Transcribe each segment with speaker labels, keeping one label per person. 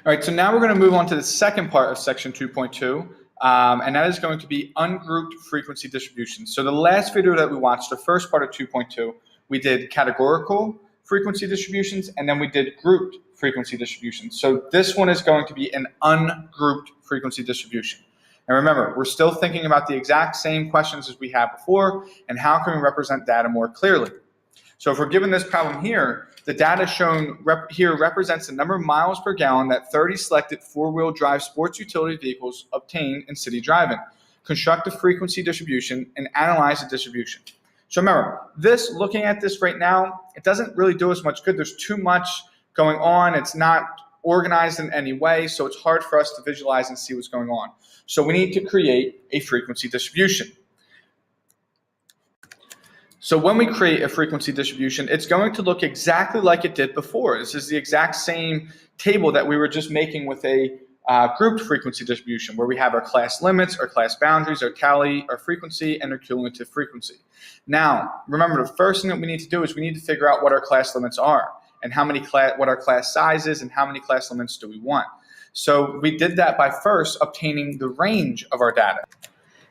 Speaker 1: All right, so now we're going to move on to the second part of section 2.2, and that is going to be ungrouped frequency distribution. So the last video that we watched, the first part of 2.2, we did categorical frequency distributions, and then we did grouped frequency distributions. So this one is going to be an ungrouped frequency distribution. And remember, we're still thinking about the exact same questions as we had before, and how can we represent data more clearly. So if we're given this problem here, the data shown here represents the number of miles per gallon that 30 selected four-wheel drive sports utility vehicles obtain in city driving. Construct a frequency distribution and analyze the distribution. So remember, looking at this right now, it doesn't really do us much good. There's too much going on. It's not organized in any way, so it's hard for us to visualize and see what's going on. So we need to create a frequency distribution. So when we create a frequency distribution, it's going to look exactly like it did before. This is the exact same table that we were just making with a grouped frequency distribution, where we have our class limits, our class boundaries, our tally, our frequency, and our cumulative frequency. Now, remember, the first thing that we need to do is we need to figure out what our class limits are, and what our class size is, and how many class limits do we want. So we did that by first obtaining the range of our data.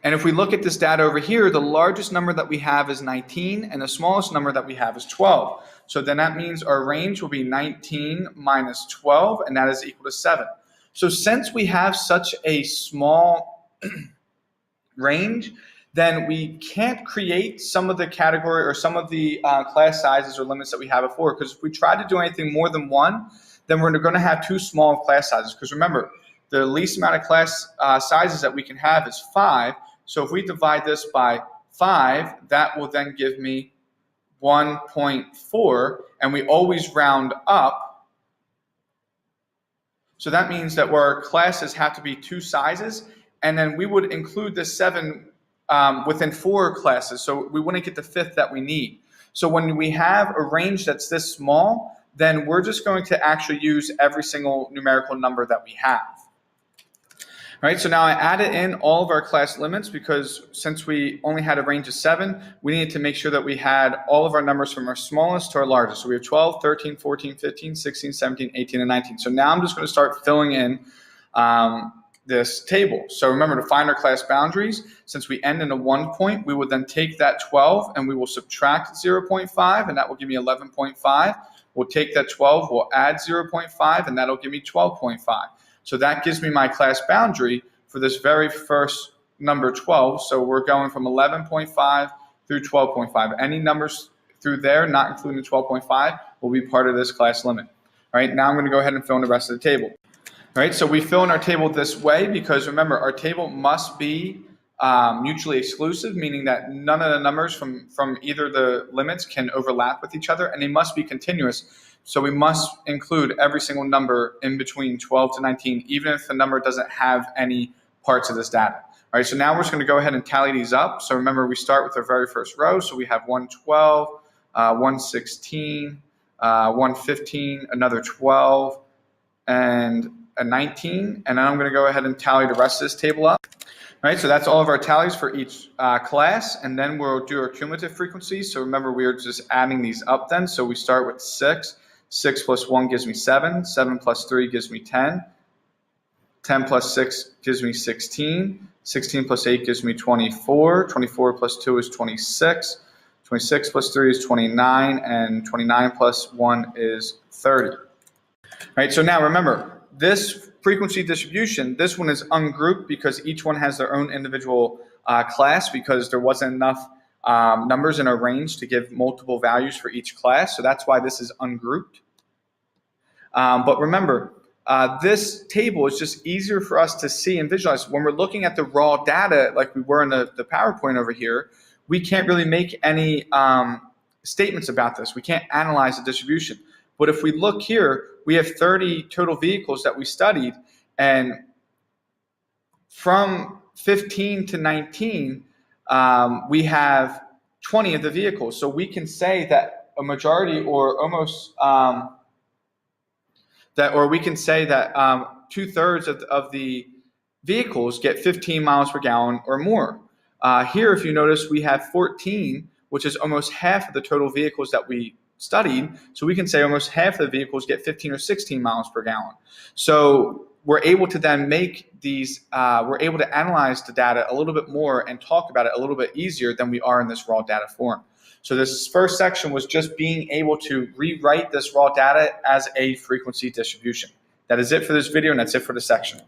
Speaker 1: And if we look at this data over here, the largest number that we have is 19, and the smallest number that we have is 12. So then that means our range will be 19 minus 12, and that is equal to 7. So since we have such a small range, then we can't create some of the category or some of the class sizes or limits that we had before, because if we try to do anything more than one, then we're going to have too small class sizes. Because remember, the least amount of class sizes that we can have is 5. So if we divide this by 5, that will then give me 1.4, and we always round up. So that means that our classes have to be 2 sizes, and then we would include the 7 within 4 classes, so we wouldn't get the 5th that we need. So when we have a range that's this small, then we're just going to actually use every single numerical number that we have. All right, so now I added in all of our class limits, because since we only had a range of 7, we needed to make sure that we had all of our numbers from our smallest to our largest. So we have 12, 13, 14, 15, 16, 17, 18, and 19. So now I'm just going to start filling in this table. So remember, to find our class boundaries, since we end in a 1 point, we would then take that 12 and we will subtract 0.5, and that will give me 11.5. We'll take that 12, we'll add 0.5, and that'll give me 12.5. So that gives me my class boundary for this very first number 12. So we're going from 11.5 through 12.5. Any numbers through there, not including the 12.5, will be part of this class limit. All right, now I'm going to go ahead and fill in the rest of the table. All right, so we fill in our table this way because remember, our table must be mutually exclusive, meaning that none of the numbers from either the limits can overlap with each other, and they must be continuous. So we must include every single number in between 12 to 19, even if the number doesn't have any parts of this data. All right, so now we're just going to go ahead and tally these up. So remember, we start with our very first row. So we have 112, 116, 115, another 12, and a 19. And then I'm going to go ahead and tally the rest of this table up. All right, so that's all of our tallies for each class, and then we'll do our cumulative frequencies. So remember, we are just adding these up then. So we start with 6. 6 plus 1 gives me 7. 7 plus 3 gives me 10. 10 plus 6 gives me 16. 16 plus 8 gives me 24. 24 plus 2 is 26. 26 plus 3 is 29. And 29 plus 1 is 30. All right, so now remember, this frequency distribution, this one is ungrouped because each one has their own individual class, because there wasn't enough numbers in our range to give multiple values for each class. So that's why this is ungrouped. But remember, this table is just easier for us to see and visualize. When we're looking at the raw data, like we were in the PowerPoint over here, we can't really make any statements about this. We can't analyze the distribution. But if we look here, we have 30 total vehicles that we studied, and from 15 to 19, we have 20 of the vehicles. So we can say that a majority, or almost, we can say that 2/3 of the vehicles get 15 miles per gallon or more. Here, if you notice, we have 14, which is almost half of the total vehicles that we studied. So we can say almost half of the vehicles get 15 or 16 miles per gallon. So we're able to then make these, we're able to analyze the data a little bit more and talk about it a little bit easier than we are in this raw data form. So this first section was just being able to rewrite this raw data as a frequency distribution. That is it for this video, and that's it for the section.